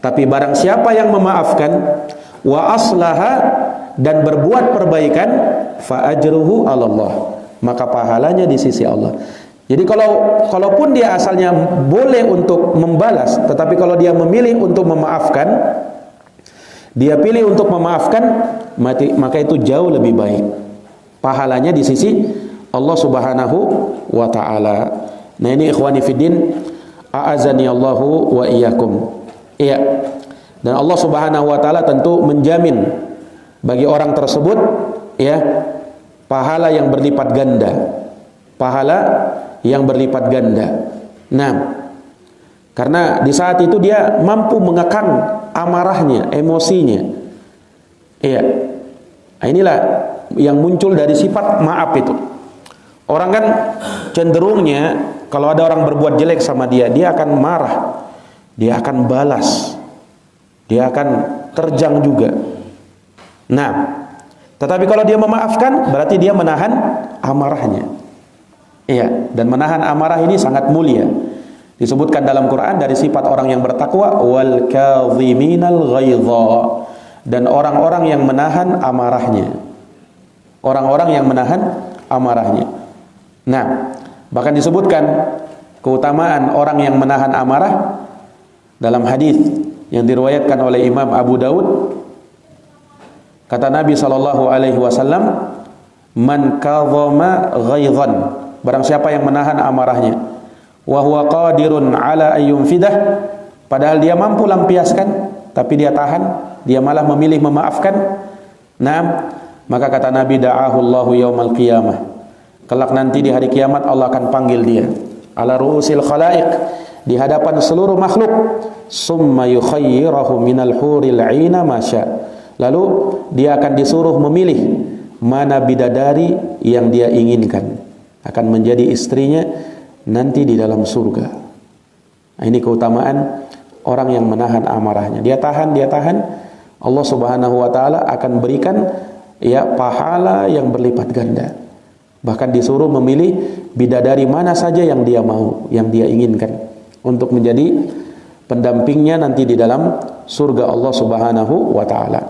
tapi barang siapa yang memaafkan, wa aslaha, dan berbuat perbaikan, fa ajruhu 'alallah, maka pahalanya di sisi Allah. Jadi kalaupun dia asalnya boleh untuk membalas, tetapi kalau dia memilih untuk memaafkan, dia pilih untuk memaafkan, maka itu jauh lebih baik. Pahalanya di sisi Allah Subhanahu wa taala. Nah, ini ikhwani fiddin, a'azani Allahu wa iyyakum. Iya. Dan Allah Subhanahu wa taala tentu menjamin bagi orang tersebut, ya, pahala yang berlipat ganda. Pahala yang berlipat ganda. Nah, karena di saat itu dia mampu mengekang amarahnya, emosinya. Iya. Nah, inilah yang muncul dari sifat maaf itu. Orang kan cenderungnya kalau ada orang berbuat jelek sama dia, dia akan marah, dia akan balas, dia akan terjang juga. Nah, tetapi kalau dia memaafkan, berarti dia menahan amarahnya. Iya, dan menahan amarah ini sangat mulia. Disebutkan dalam Quran dari sifat orang yang bertakwa, wal kadhiminal ghaidha, dan orang-orang yang menahan amarahnya. Orang-orang yang menahan amarahnya. Nah, bahkan disebutkan keutamaan orang yang menahan amarah dalam hadis yang diriwayatkan oleh Imam Abu Daud. Kata Nabi sallallahu alaihi wasallam, man kadhama ghaidhan, barang siapa yang menahan amarahnya, wa huwa qadirun ala ayyunfidah, padahal dia mampu lampiaskan, tapi dia tahan, dia malah memilih memaafkan. Nah, maka kata Nabi, da'ahu Allahu yaumal qiyamah, kelak nanti di hari kiamat Allah akan panggil dia ala ru'usil khalaiq, di hadapan seluruh makhluk, summa yukhayyirahu minal huril 'aina ma syaa, lalu dia akan disuruh memilih mana bidadari yang dia inginkan akan menjadi istrinya nanti di dalam surga. Nah, ini keutamaan orang yang menahan amarahnya. Dia tahan, Allah Subhanahu wa taala akan berikan ya pahala yang berlipat ganda. Bahkan disuruh memilih bidadari mana saja yang dia mau, yang dia inginkan untuk menjadi pendampingnya nanti di dalam surga Allah Subhanahu wa taala.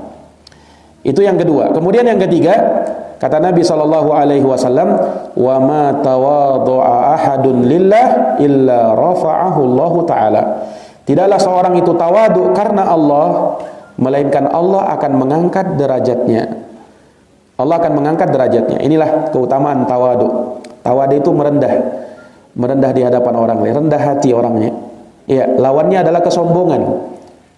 Itu yang kedua. Kemudian yang ketiga, kata Nabi sallallahu alaihi wasallam, "Wa ma tawadhu'a ahadun lillah illa rafa'ahu Allah taala." Tidaklah seorang itu tawadu karena Allah, melainkan Allah akan mengangkat derajatnya. Allah akan mengangkat derajatnya. Inilah keutamaan tawadu. Tawadu itu merendah di hadapan orang lain, rendah hati orangnya. Iya, lawannya adalah kesombongan.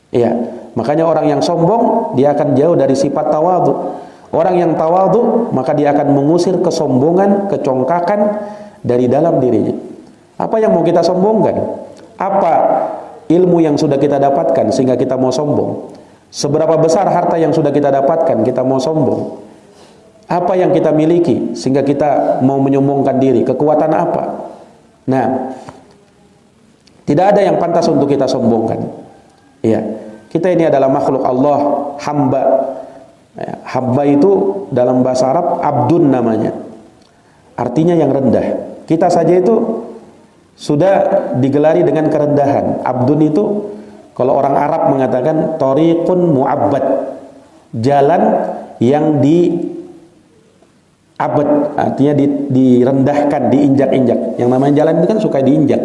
Iya, makanya orang yang sombong dia akan jauh dari sifat tawadu. Orang yang tawadu maka dia akan mengusir kesombongan, kecongkakan dari dalam dirinya. Apa yang mau kita sombongkan? Apa ilmu yang sudah kita dapatkan sehingga kita mau sombong? Seberapa besar harta yang sudah kita dapatkan kita mau sombong? Apa yang kita miliki sehingga kita mau menyombongkan diri? Kekuatan apa? Nah, tidak ada yang pantas untuk kita sombongkan. Ya, kita ini adalah makhluk Allah, hamba. Ya, hamba itu dalam bahasa Arab abdun namanya. Artinya yang rendah. Kita saja itu sudah digelari dengan kerendahan. Abdun itu kalau orang Arab mengatakan thariqun mu'abbad. Jalan yang abad, artinya direndahkan, diinjak-injak. Yang namanya jalan itu kan suka diinjak.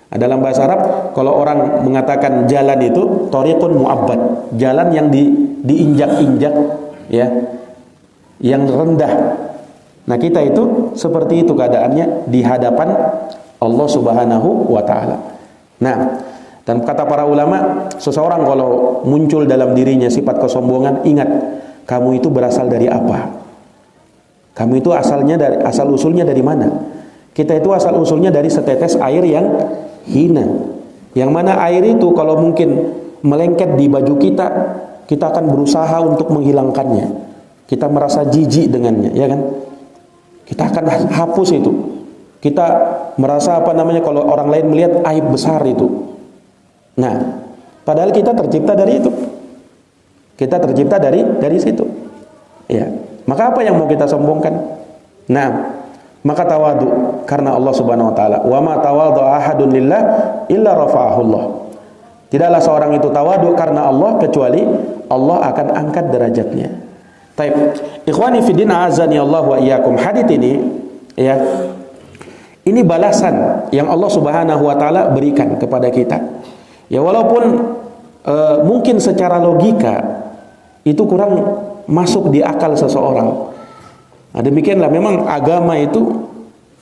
Nah, dalam bahasa Arab, kalau orang mengatakan jalan itu thariqun mu'abbad, jalan yang diinjak-injak, ya, yang rendah. Nah, kita itu seperti itu keadaannya di hadapan Allah Subhanahu wa taala. Nah, dan kata para ulama, seseorang kalau muncul dalam dirinya sifat kesombongan, ingat, kamu itu berasal dari apa? Kamu itu asal usulnya dari mana? Kita itu asal usulnya dari setetes air yang hina. Yang mana air itu kalau mungkin melengket di baju kita, kita akan berusaha untuk menghilangkannya. Kita merasa jijik dengannya, ya kan? Kita akan hapus itu. Kita merasa kalau orang lain melihat aib besar itu. Nah, padahal kita tercipta dari itu. Kita tercipta dari situ. Ya. Maka apa yang mau kita sombongkan? Nah, maka tawadu karena Allah Subhanahu wa taala. Wa ma tawadhu ahadun lillah illa rafa'ahu Allah. Tidaklah seorang itu tawadu karena Allah kecuali Allah akan angkat derajatnya. Taib. Ikhwani fi din azani Allah wa iyyakum. Hadits ini ya. Ini balasan yang Allah Subhanahu wa taala berikan kepada kita. Ya walaupun mungkin secara logika itu kurang masuk di akal seseorang. Nah, demikianlah memang agama itu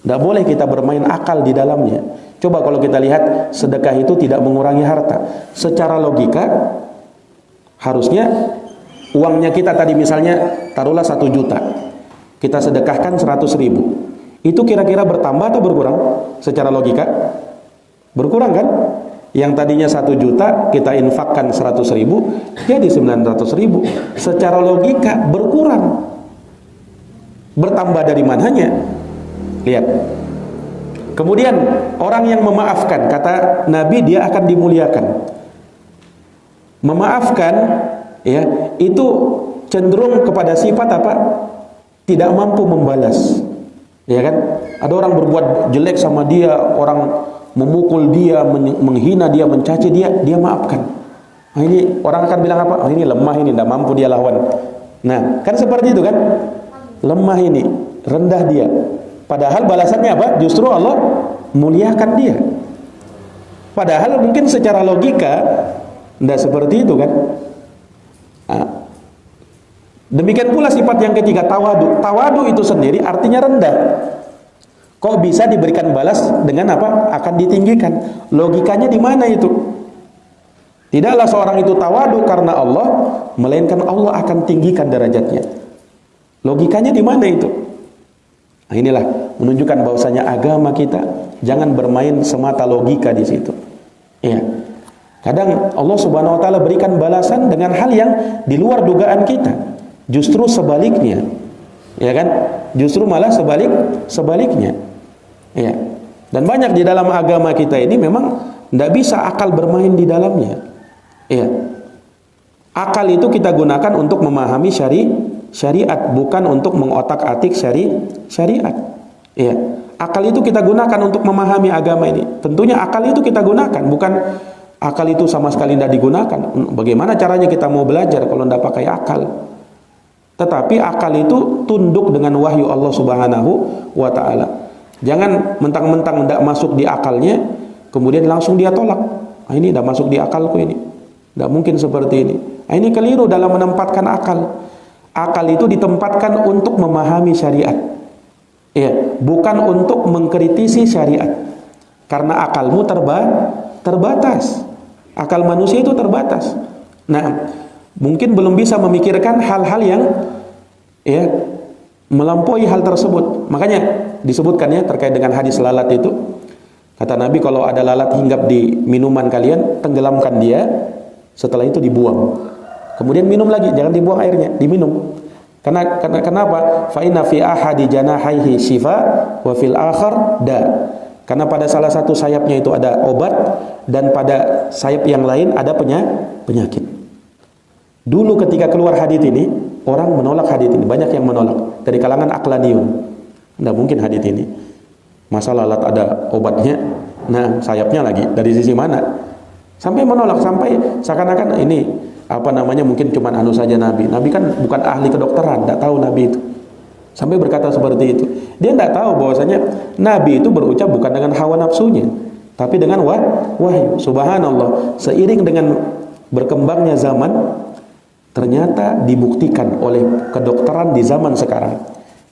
tidak boleh kita bermain akal di dalamnya. Coba kalau kita lihat sedekah itu tidak mengurangi harta. Secara logika harusnya uangnya kita tadi misalnya taruhlah 1 juta, kita sedekahkan 100.000. Itu kira-kira bertambah atau berkurang? Secara logika berkurang kan? Yang tadinya 1 juta kita infakkan 100.000 jadi 900.000. Secara logika berkurang. Bertambah dari mananya? Lihat. Kemudian orang yang memaafkan, kata Nabi dia akan dimuliakan. Memaafkan ya, itu cenderung kepada sifat apa? Tidak mampu membalas. Ya kan? Ada orang berbuat jelek sama dia, orang memukul dia, menghina dia, mencaci dia, dia maafkan. Nah, ini orang akan bilang apa? Oh, ini lemah, ini tidak mampu dia lawan. Nah, kan seperti itu kan? Lemah ini, rendah dia. Padahal balasannya apa? Justru Allah muliakan dia. Padahal mungkin secara logika tidak seperti itu kan? Nah, demikian pula sifat yang ketiga, tawadu. Tawadu itu sendiri artinya rendah. Kok bisa diberikan balas dengan apa? Akan ditinggikan. Logikanya di mana itu? Tidaklah seorang itu tawadu karena Allah, melainkan Allah akan tinggikan derajatnya. Logikanya di mana itu? Nah, inilah menunjukkan bahwasanya agama kita jangan bermain semata logika di situ. Iya. Kadang Allah Subhanahu wa taala berikan balasan dengan hal yang di luar dugaan kita. Justru sebaliknya. Ya kan? Justru malah sebaliknya. Ya. Dan banyak di dalam agama kita ini memang tidak bisa akal bermain di dalamnya. Iya. Akal itu kita gunakan untuk memahami syariat, bukan untuk mengotak-atik syariat. Iya. Akal itu kita gunakan untuk memahami agama ini. Tentunya akal itu kita gunakan, bukan akal itu sama sekali tidak digunakan. Bagaimana caranya kita mau belajar kalau tidak pakai akal? Tetapi akal itu tunduk dengan wahyu Allah Subhanahu wa ta'ala. Jangan mentang-mentang tidak masuk di akalnya, kemudian langsung dia tolak. Nah, ini tidak masuk di akalku ini. Tidak mungkin seperti ini. Nah, ini keliru dalam menempatkan akal. Akal itu ditempatkan untuk memahami syariat. Ya, bukan untuk mengkritisi syariat. Karena akalmu terbatas. Akal manusia itu terbatas. Nah, mungkin belum bisa memikirkan hal-hal yang ya melampaui hal tersebut. Makanya disebutkan ya terkait dengan hadis lalat itu. Kata Nabi, kalau ada lalat hinggap di minuman kalian, tenggelamkan dia, setelah itu dibuang. Kemudian minum lagi, jangan dibuang airnya, diminum. Kenapa? Fa inna fi ahadi janahaihi shifa wa fil akhar da. Karena pada salah satu sayapnya itu ada obat, dan pada sayap yang lain ada penyakit. Dulu ketika keluar hadits ini, orang menolak hadits ini, banyak yang menolak dari kalangan aqlaniyun. Tidak mungkin hadits ini. Masa lalat ada obatnya, nah sayapnya lagi dari sisi mana? Sampai menolak, sampai seakan-akan ini mungkin cuma anu saja Nabi. Nabi kan bukan ahli kedokteran, tidak tahu Nabi itu. Sampai berkata seperti itu. Dia tidak tahu bahwasanya Nabi itu berucap bukan dengan hawa nafsunya, tapi dengan wahyu. Subhanallah, seiring dengan berkembangnya zaman, ternyata dibuktikan oleh kedokteran di zaman sekarang.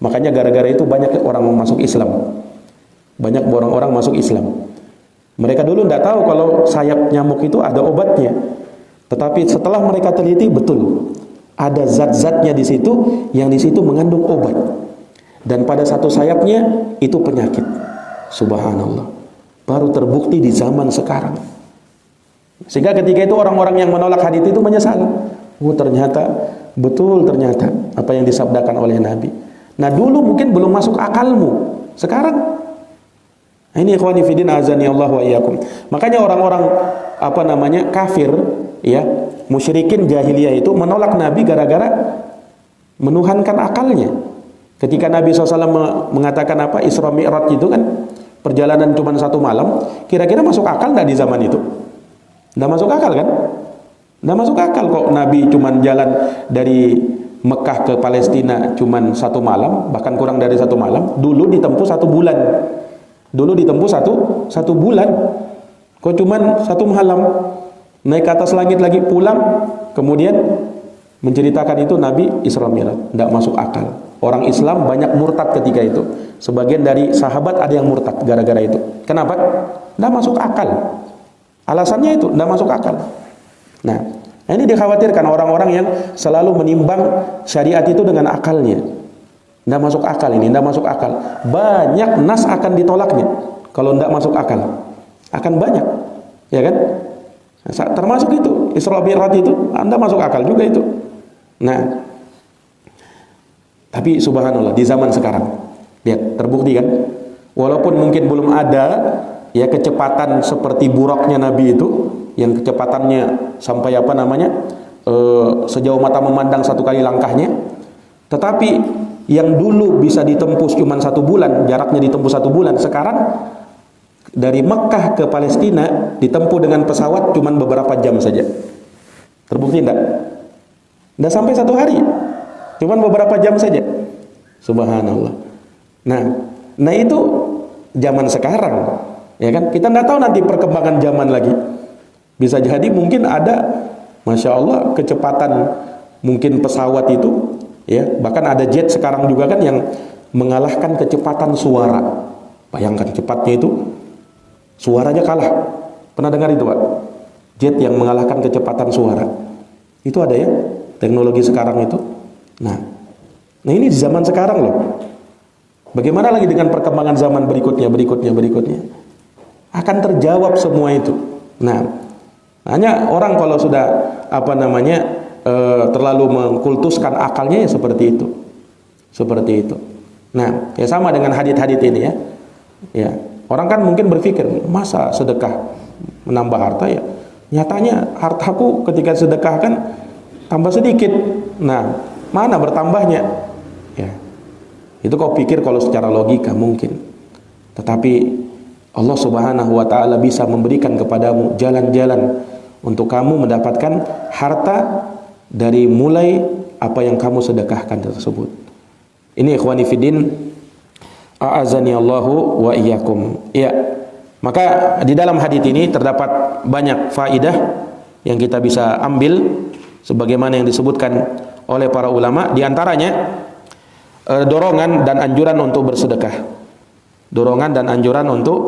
Makanya gara-gara itu banyak orang masuk Islam. Banyak orang-orang masuk Islam. Mereka dulu tidak tahu kalau sayap nyamuk itu ada obatnya. Tetapi setelah mereka teliti, betul ada zat-zatnya di situ, yang di situ mengandung obat. Dan pada satu sayapnya itu penyakit. Subhanallah. Baru terbukti di zaman sekarang. Sehingga ketika itu orang-orang yang menolak hadits itu menyesal. Ternyata betul, ternyata apa yang disabdakan oleh Nabi. Nah, dulu mungkin belum masuk akalmu. Sekarang ini ikhwani fillah azani Allah wa iyyakum. Makanya orang-orang kafir ya, musyrikin jahiliyah itu menolak Nabi gara-gara menuhankan akalnya. Ketika Nabi SAW mengatakan Isra Mi'raj itu kan perjalanan cuma 1 malam, kira-kira masuk akal enggak di zaman itu? Enggak masuk akal kan? Enggak masuk akal kok Nabi cuma jalan dari Mekah ke Palestina cuma 1 malam, bahkan kurang dari 1 malam. Dulu ditempuh 1 bulan. Satu bulan. Kok cuman 1 malam naik ke atas langit lagi, pulang, kemudian menceritakan itu Nabi Isra Mi'raj. Tidak masuk akal. Orang Islam banyak murtad ketika itu. Sebagian dari sahabat ada yang murtad gara-gara itu. Kenapa? Tidak masuk akal. Alasannya itu tidak masuk akal. Nah, ini dikhawatirkan orang-orang yang selalu menimbang syariat itu dengan akalnya. Tidak masuk akal ini, tidak masuk akal. Banyak nas akan ditolaknya kalau tidak masuk akal. Akan banyak, ya kan? Termasuk itu Isra Mi'raj itu, Anda masuk akal juga itu. Nah, tapi subhanallah di zaman sekarang, lihat terbukti kan? Walaupun mungkin belum ada ya kecepatan seperti buraknya Nabi itu, yang kecepatannya sampai sejauh mata memandang 1 kali langkahnya. Tetapi yang dulu bisa ditempuh cuma 1 bulan, jaraknya ditempuh 1 bulan, sekarang dari Mekah ke Palestina ditempuh dengan pesawat cuma beberapa jam saja. Terbukti enggak? Enggak sampai 1 hari, cuma beberapa jam saja. Subhanallah. Nah itu zaman sekarang, ya kan? Kita enggak tahu nanti perkembangan zaman lagi. Bisa jadi mungkin ada, masya Allah, kecepatan mungkin pesawat itu, ya, bahkan ada jet sekarang juga kan yang mengalahkan kecepatan suara. Bayangkan cepatnya itu, suaranya kalah. Pernah dengar itu, Pak? Jet yang mengalahkan kecepatan suara. Itu ada ya, teknologi sekarang itu. Nah ini di zaman sekarang loh. Bagaimana lagi dengan perkembangan zaman berikutnya? Akan terjawab semua itu. Nah, hanya orang kalau sudah terlalu mengkultuskan akalnya ya seperti itu. Nah, ya sama dengan hadits-hadits ini ya. Ya, orang kan mungkin berpikir, masa sedekah menambah harta ya? Nyatanya hartaku ketika sedekahkan tambah sedikit. Nah, mana bertambahnya? Ya. Itu kau pikir kalau secara logika mungkin. Tetapi Allah Subhanahu wa taala bisa memberikan kepadamu jalan-jalan untuk kamu mendapatkan harta dari mulai apa yang kamu sedekahkan tersebut. Ini ikhwani fiddin, a'azani Allahu wa iyyakum. Ya. Maka di dalam hadis ini terdapat banyak faidah yang kita bisa ambil sebagaimana yang disebutkan oleh para ulama, di antaranya dorongan dan anjuran untuk bersedekah. Dorongan dan anjuran untuk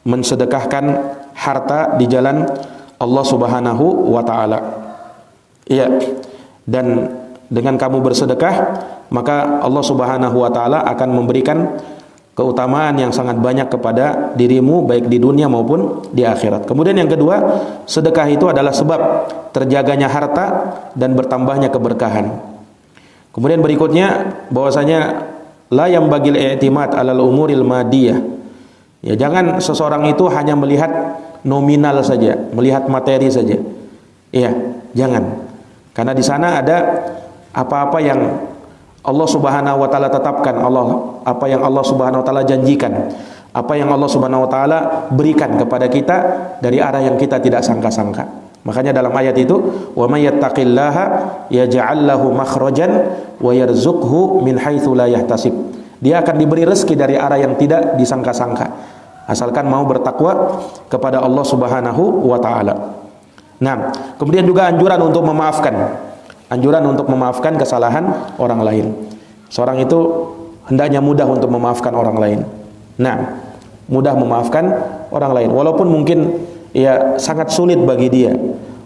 mensedekahkan harta di jalan Allah Subhanahu wa taala. Iya. Dan dengan kamu bersedekah, maka Allah Subhanahu wa taala akan memberikan keutamaan yang sangat banyak kepada dirimu baik di dunia maupun di akhirat. Kemudian yang kedua, sedekah itu adalah sebab terjaganya harta dan bertambahnya keberkahan. Kemudian berikutnya bahwasanya la yambagil i'timad 'alal umuril madiyah. Ya, jangan seseorang itu hanya melihat nominal saja, melihat materi saja. Iya, jangan. Karena di sana ada apa-apa yang Allah Subhanahu wa taala tetapkan, apa yang Allah Subhanahu wa taala janjikan, apa yang Allah Subhanahu wa taala berikan kepada kita dari arah yang kita tidak sangka-sangka. Makanya dalam ayat itu, wa may yattaqillaha yaj'al lahu makhrajan wa yarzuqhu min haitsu la yahtasib. Dia akan diberi rezeki dari arah yang tidak disangka-sangka, asalkan mau bertakwa kepada Allah Subhanahu wa taala. Nah, kemudian juga anjuran untuk memaafkan. Anjuran untuk memaafkan kesalahan orang lain. Seorang itu hendaknya mudah untuk memaafkan orang lain. Nah, mudah memaafkan orang lain walaupun mungkin ya sangat sulit bagi dia,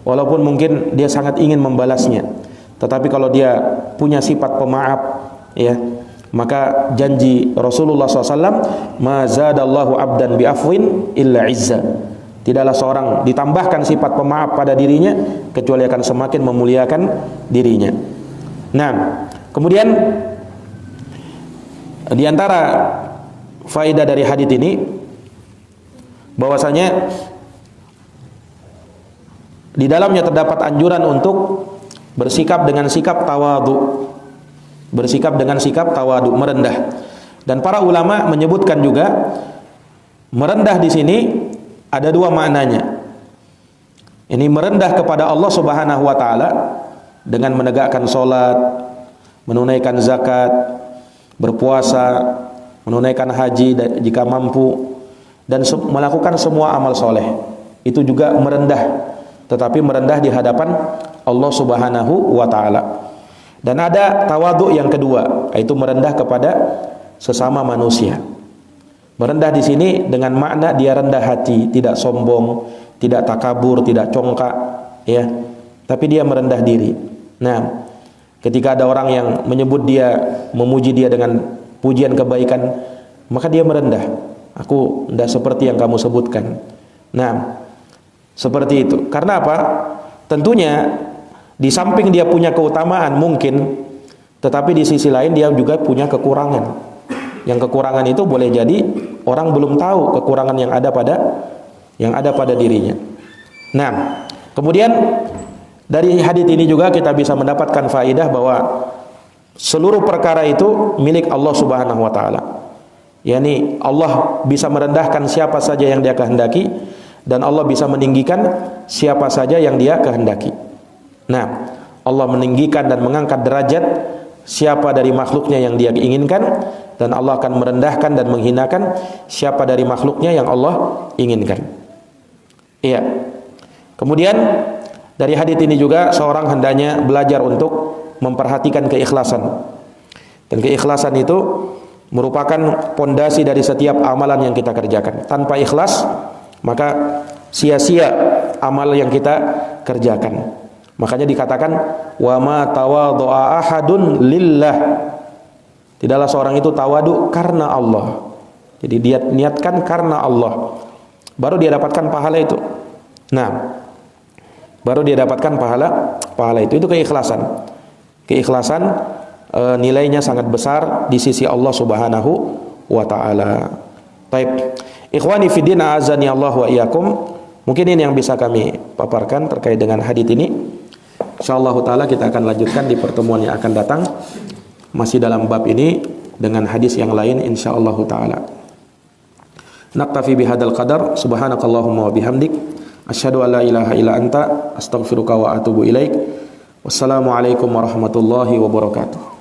walaupun mungkin dia sangat ingin membalasnya. Tetapi kalau dia punya sifat pemaaf, ya, maka janji Rasulullah SAW, ma zadallahu abdan bi'afwin illa izza. Tidaklah seorang ditambahkan sifat pemaaf pada dirinya kecuali akan semakin memuliakan dirinya. Nah, kemudian di antara faedah dari hadis ini bahwasanya di dalamnya terdapat anjuran untuk bersikap dengan sikap tawadhu. Bersikap dengan sikap tawadhu, merendah. Dan para ulama menyebutkan juga merendah di sini ada dua maknanya. Ini merendah kepada Allah Subhanahu wa taala dengan menegakkan salat, menunaikan zakat, berpuasa, menunaikan haji jika mampu, dan melakukan semua amal soleh. Itu juga merendah, tetapi merendah di hadapan Allah Subhanahu wa taala. Dan ada tawadhu yang kedua, yaitu merendah kepada sesama manusia. Merendah di sini dengan makna dia rendah hati, tidak sombong, tidak takabur, tidak congkak, ya. Tapi dia merendah diri. Nah, ketika ada orang yang menyebut dia, memuji dia dengan pujian kebaikan, maka dia merendah. Aku tidak seperti yang kamu sebutkan. Nah, seperti itu. Karena apa? Tentunya di samping dia punya keutamaan mungkin, tetapi di sisi lain dia juga punya kekurangan. Yang kekurangan itu boleh jadi orang belum tahu kekurangan yang ada pada dirinya. Nah, kemudian dari hadis ini juga kita bisa mendapatkan faidah bahwa seluruh perkara itu milik Allah Subhanahu wa taala. Yani Allah bisa merendahkan siapa saja yang Dia kehendaki dan Allah bisa meninggikan siapa saja yang Dia kehendaki. Nah, Allah meninggikan dan mengangkat derajat siapa dari makhluknya yang Dia inginkan, dan Allah akan merendahkan dan menghinakan siapa dari makhluknya yang Allah inginkan. Iya. Kemudian dari hadis ini juga seorang hendaknya belajar untuk memperhatikan keikhlasan. Dan keikhlasan itu merupakan pondasi dari setiap amalan yang kita kerjakan. Tanpa ikhlas, maka sia-sia amal yang kita kerjakan. Makanya dikatakan wa ma tawadhu'a ahadun lillah. Tidaklah seorang itu tawadu karena Allah. Jadi dia niatkan karena Allah, baru dia dapatkan pahala itu. Nah, baru dia dapatkan pahala itu. Itu keikhlasan. Keikhlasan nilainya sangat besar di sisi Allah Subhanahu wa taala. Baik. Ikhwani fi din, azani Allah wa iyyakum. Mungkin ini yang bisa kami paparkan terkait dengan hadits ini. Insyaallah taala kita akan lanjutkan di pertemuan yang akan datang masih dalam bab ini dengan hadis yang lain insyaallah taala. Naktafi bihadzal qadar, subhanakallahumma wa bihamdik, asyhadu an la ilaha illa anta, astaghfiruka wa atubu ilaik. Wassalamualaikum warahmatullahi wabarakatuh.